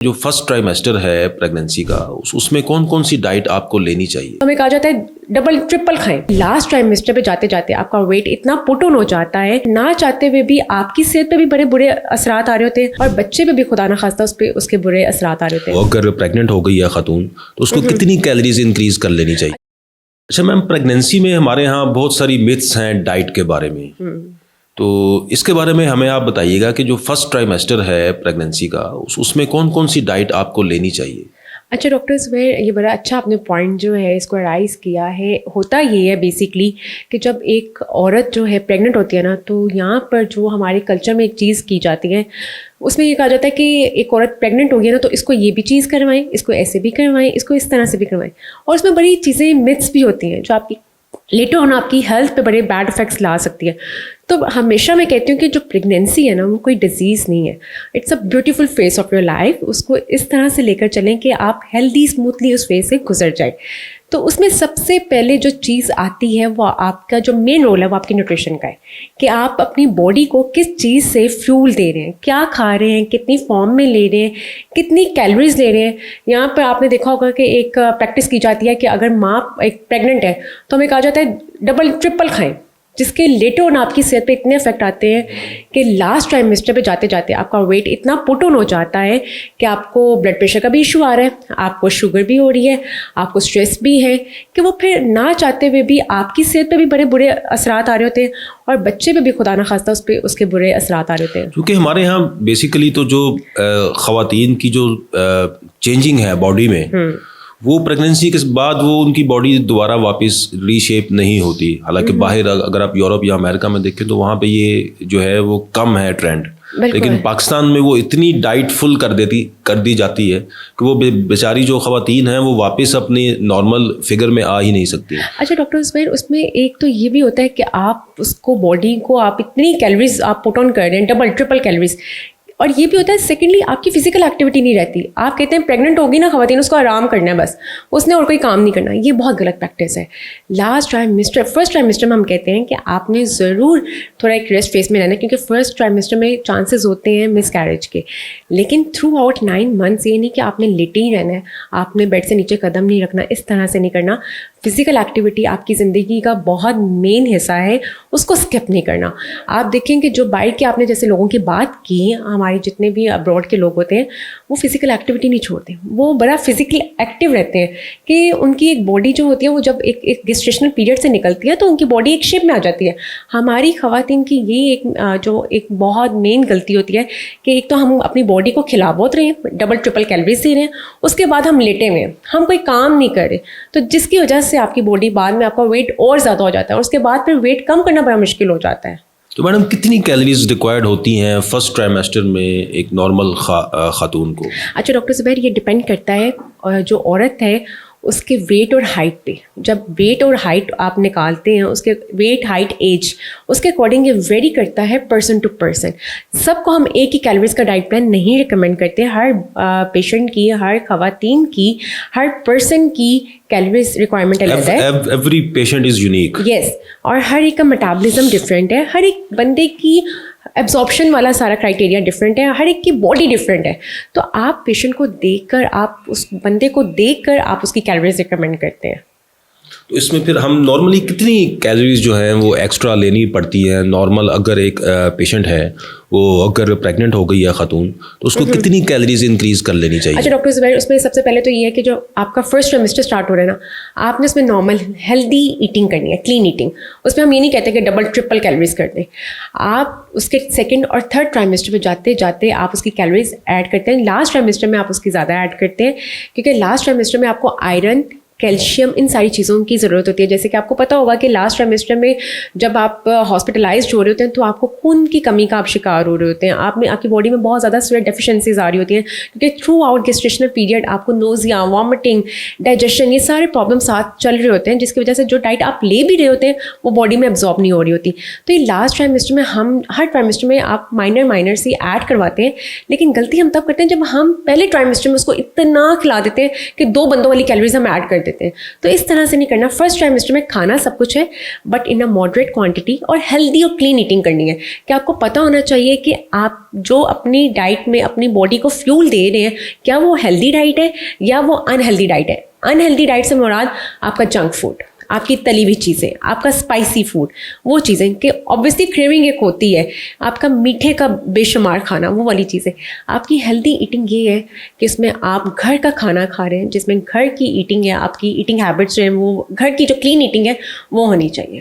جو فرسٹ ٹرائیمیسٹر ہے پریگننسی کا اس میں کون کون سی ڈائٹ آپ کو لینی چاہیے؟ ہمیں کہا جاتا ہے ڈبل ٹرپل کھائیں. لاسٹ ٹرائیمیسٹر پہ جاتے جاتے آپ کا ویٹ اتنا پٹ آن ہو جاتا ہے, نہ چاہتے ہوئے بھی آپ کی صحت پہ بھی بڑے برے اثرات آ رہے ہوتے ہیں, اور بچے پہ بھی خدا نہ خواستہ اس کے برے اثرات آ رہے ہوتے ہیں. اگر پریگننٹ ہو گئی ہے خاتون تو اس کو کتنی کیلریز انکریز کر لینی چاہیے؟ اچھا میم, پریگننسی میں ہمارے ہاں بہت ساری متس ہیں ڈائٹ کے بارے میں, تو اس کے بارے میں ہمیں آپ بتائیے گا کہ جو فرسٹ ٹرائیمیسٹر ہے پریگننسی کا اس میں کون کون سی ڈائٹ آپ کو لینی چاہیے؟ اچھا ڈاکٹر زبیر, یہ بڑا اچھا آپ نے پوائنٹ جو ہے اس کو رائز کیا ہے. ہوتا یہ ہے بیسکلی کہ جب ایک عورت جو ہے پریگننٹ ہوتی ہے نا, تو یہاں پر جو ہمارے کلچر میں ایک چیز کی جاتی ہے, اس میں یہ کہا جاتا ہے کہ ایک عورت پریگننٹ ہو گئی نا تو اس کو یہ بھی چیز کروائیں, اس کو ایسے بھی کروائیں, اس کو اس طرح سے بھی کروائیں. اور اس میں بڑی چیزیں متس بھی ہوتی ہیں جو آپ کی لیٹر آن آپ کی ہیلتھ پہ بڑے بیڈ افیکٹس لا سکتی ہے. تو ہمیشہ میں کہتی ہوں کہ جو پریگنینسی ہے نا وہ کوئی ڈیزیز نہیں ہے, it's a beautiful phase of your life. اس کو اس طرح سے لے کر چلیں کہ آپ ہیلدی اسموتھلی اس فیز سے گزر جائیں. تو اس میں سب سے پہلے جو چیز آتی ہے وہ آپ کا جو مین رول ہے وہ آپ کی نیوٹریشن کا ہے, کہ آپ اپنی باڈی کو کس چیز سے فیول دے رہے ہیں, کیا کھا رہے ہیں, کتنی فارم میں لے رہے ہیں, کتنی کیلوریز لے رہے ہیں. یہاں پر آپ نے دیکھا ہوگا کہ ایک پریکٹس کی جاتی ہے کہ اگر ماں ایک پریگننٹ ہے تو ہمیں کہا جاتا ہے ڈبل ٹرپل کھائیں, جس کے لیٹر آن آپ کی صحت پہ اتنے افیکٹ آتے ہیں کہ لاسٹ ٹرائیمیسٹر پہ جاتے جاتے آپ کا ویٹ اتنا پٹ آن ہو جاتا ہے کہ آپ کو بلڈ پریشر کا بھی ایشو آ رہا ہے, آپ کو شوگر بھی ہو رہی ہے, آپ کو اسٹریس بھی ہے, کہ وہ پھر نہ چاہتے ہوئے بھی آپ کی صحت پہ بھی بڑے برے اثرات آ رہے ہوتے ہیں, اور بچے پہ بھی خدا نہ خواستہ اس کے برے اثرات آ رہے ہوتے ہیں. کیونکہ ہمارے یہاں بیسیکلی تو جو خواتین کی جو چینجنگ ہے باڈی میں, وہ پریگننسی کے بعد وہ ان کی باڈی دوبارہ واپس ری شیپ نہیں ہوتی. حالانکہ باہر اگر آپ یورپ یا امریکہ میں دیکھیں تو وہاں پہ یہ جو ہے وہ کم ہے ٹرینڈ, لیکن پاکستان میں وہ اتنی ڈائٹ فل کر دی جاتی ہے کہ وہ بیچاری جو خواتین ہیں وہ واپس اپنی نارمل فگر میں آ ہی نہیں سکتی. اچھا ڈاکٹر زبیر, اس میں ایک تو یہ بھی ہوتا ہے کہ آپ اس کو باڈی کو آپ اتنی کیلوریز آپ پٹ آن کر رہے ہیں, ڈبل ٹرپل کیلوریز. اور یہ بھی ہوتا ہے سیکنڈلی آپ کی فزیکل ایکٹیویٹی نہیں رہتی. آپ کہتے ہیں پریگننٹ ہوگی نا خواتین, اس کو آرام کرنا ہے بس, اس نے اور کوئی کام نہیں کرنا. یہ بہت غلط پریکٹس ہے. لاسٹ ٹرائیمیسٹر فرسٹ ٹرائیمیسٹر میں ہم کہتے ہیں کہ آپ نے ضرور تھوڑا ایک ریسٹ فیس میں رہنا ہے, کیونکہ فرسٹ ٹرائیمیسٹر میں چانسز ہوتے ہیں مس کیریج کے. لیکن تھرو آؤٹ 9 months یہ نہیں کہ آپ نے لیٹے ہی رہنا ہے, آپ نے بیڈ سے نیچے قدم نہیں رکھنا, اس طرح سے نہیں کرنا. فزیکل ایکٹیویٹی آپ کی زندگی کا بہت مین حصہ ہے, اس کو اسکپ نہیں کرنا. آپ دیکھیں کہ جو باہر کے آپ نے جیسے لوگوں کی بات کی, ہمارے جتنے بھی ابراڈ کے لوگ ہوتے ہیں وہ فزیکل ایکٹیویٹی نہیں چھوڑتے, وہ بڑا فزیکلی ایکٹیو رہتے ہیں, کہ ان کی ایک باڈی جو ہوتی ہے وہ جب ایک گیسٹیشنل پیریڈ سے نکلتی ہے تو ان کی باڈی ایک شیپ میں آ جاتی ہے. ہماری خواتین کی یہ ایک بہت مین غلطی ہوتی ہے کہ ایک تو ہم اپنی باڈی کو کھلا بہت رہے ہیں, ڈبل ٹرپل کیلوریز دے رہے ہیں, اس کے بعد ہم لیٹے ہوئے ہیں, ہم کوئی کام نہیں کر رہے, تو جس کی وجہ سے آپ کی باڈی بعد میں آپ کا ویٹ اور زیادہ ہو جاتا ہے, اور اس کے بعد پھر ویٹ کم کرنا بڑا مشکل ہو جاتا ہے. تو میڈم کتنی کیلوریز ریکوائرڈ ہوتی ہیں فرسٹ ٹرائیمیسٹر میں ایک نارمل خاتون کو؟ اچھا ڈاکٹر زبیر, یہ ڈپینڈ کرتا ہے جو عورت ہے اس کے ویٹ اور ہائٹ پہ. جب ویٹ اور ہائٹ آپ نکالتے ہیں, اس کے ویٹ ہائٹ ایج اس کے اکارڈنگ یہ ویری کرتا ہے پرسن ٹو پرسن. سب کو ہم ایک ہی کیلوریز کا ڈائٹ پلان نہیں ریکمینڈ کرتے. ہر پیشنٹ کی, ہر خواتین کی, ہر پرسن کی کیلوریز ریکوائرمنٹ الگ ہے. Every patient is unique. Yes, اور ہر ایک کا میٹابولزم ڈفرینٹ ہے, ہر ایک بندے کی ایبزارپشن والا سارا کرائٹیریا ڈفرینٹ ہے, ہر ایک کی باڈی ڈفرینٹ ہے. تو آپ پیشنٹ کو دیکھ کر, آپ اس بندے کو دیکھ کر آپ اس کی کیلوریز ریکمینڈ کرتے ہیں. تو اس میں پھر ہم نارملی کتنی کیلوریز جو ہیں وہ ایکسٹرا لینی پڑتی ہیں نارمل؟ اگر ایک پیشنٹ ہے وہ اگر پریگننٹ ہو گئی ہے خاتون تو اس کو کتنی کیلوریز انکریز کر لینی چاہیے؟ اچھا ڈاکٹر زبیر, اس میں سب سے پہلے تو یہ ہے کہ جو آپ کا فرسٹ ٹرائیمیسٹر اسٹارٹ ہو رہا ہے نا, آپ نے اس میں نارمل ہیلدی ایٹنگ کرنی ہے, کلین ایٹنگ. اس میں ہم یہ نہیں کہتے کہ ڈبل ٹرپل کیلوریز کر دیں. آپ اس کے سیکنڈ اور تھرڈ ٹرائیمیسٹر پہ جاتے جاتے آپ اس کی کیلوریز ایڈ کرتے ہیں. لاسٹ ٹرائیمیسٹر میں آپ اس کی زیادہ ایڈ کرتے ہیں, کیونکہ لاسٹ ٹرائیمیسٹر میں آپ کو آئرن, کیلشیم, ان ساری چیزوں کی ضرورت ہوتی ہے. جیسے کہ آپ کو پتہ ہوگا کہ لاسٹ ٹرائیمیسٹر میں جب آپ ہاسپٹلائزڈ ہو رہے ہوتے ہیں تو آپ کو خون کی کمی کا آپ شکار ہو رہے ہوتے ہیں, آپ کی باڈی میں بہت زیادہ سویٹ ڈیفیشنسیز آ رہی ہوتی ہیں, کیونکہ تھرو آؤٹ گیسٹیشنل پیریڈ آپ کو نوزیا, وامٹنگ, ڈائجیشن, یہ سارے پرابلم ساتھ چل رہے ہوتے ہیں, جس کی وجہ سے جو ڈائٹ آپ لے بھی رہے ہوتے ہیں وہ باڈی میں ایبزارب نہیں ہو رہی ہوتی. تو یہ لاسٹ ٹرائیمیسٹر میں ہم ہر ٹرائیمیسٹر میں آپ مائنر سی ایڈ کرواتے ہیں, لیکن غلطی ہم تب کرتے ہیں جب ہم پہلے ٹرائیمیسٹر میں اس کو اتنا کھلا دیتے ہیں کہ 2 بندوں والی کیلوریز ہم ایڈ کر دیتے دیتے ہیں. تو اس طرح سے نہیں کرنا. فرسٹ ٹرائمسٹر میں کھانا سب کچھ ہے but in a moderate quantity, اور ہیلدی اور کلین ایٹنگ کرنی ہے. کہ آپ کو پتہ ہونا چاہیے کہ آپ جو اپنی ڈائٹ میں اپنی باڈی کو فیول دے رہے ہیں کیا وہ ہیلدی ڈائٹ ہے یا وہ انہیلدی ڈائٹ ہے. انہیلدی ڈائٹ سے مراد آپ کا جنک فوڈ, آپ کی تلی ہوئی چیزیں, آپ کا اسپائسی فوڈ, وہ چیزیں کہ اوبویسلی کریونگ ایک ہوتی ہے, آپ کا میٹھے کا بے شمار کھانا, وہ والی چیزیں. آپ کی ہیلدی ایٹنگ یہ ہے کہ اس میں آپ گھر کا کھانا کھا رہے ہیں, جس میں گھر کی ایٹنگ ہے, آپ کی ایٹنگ ہیبٹس جو ہیں وہ گھر کی جو کلین ایٹنگ ہے وہ ہونی چاہیے.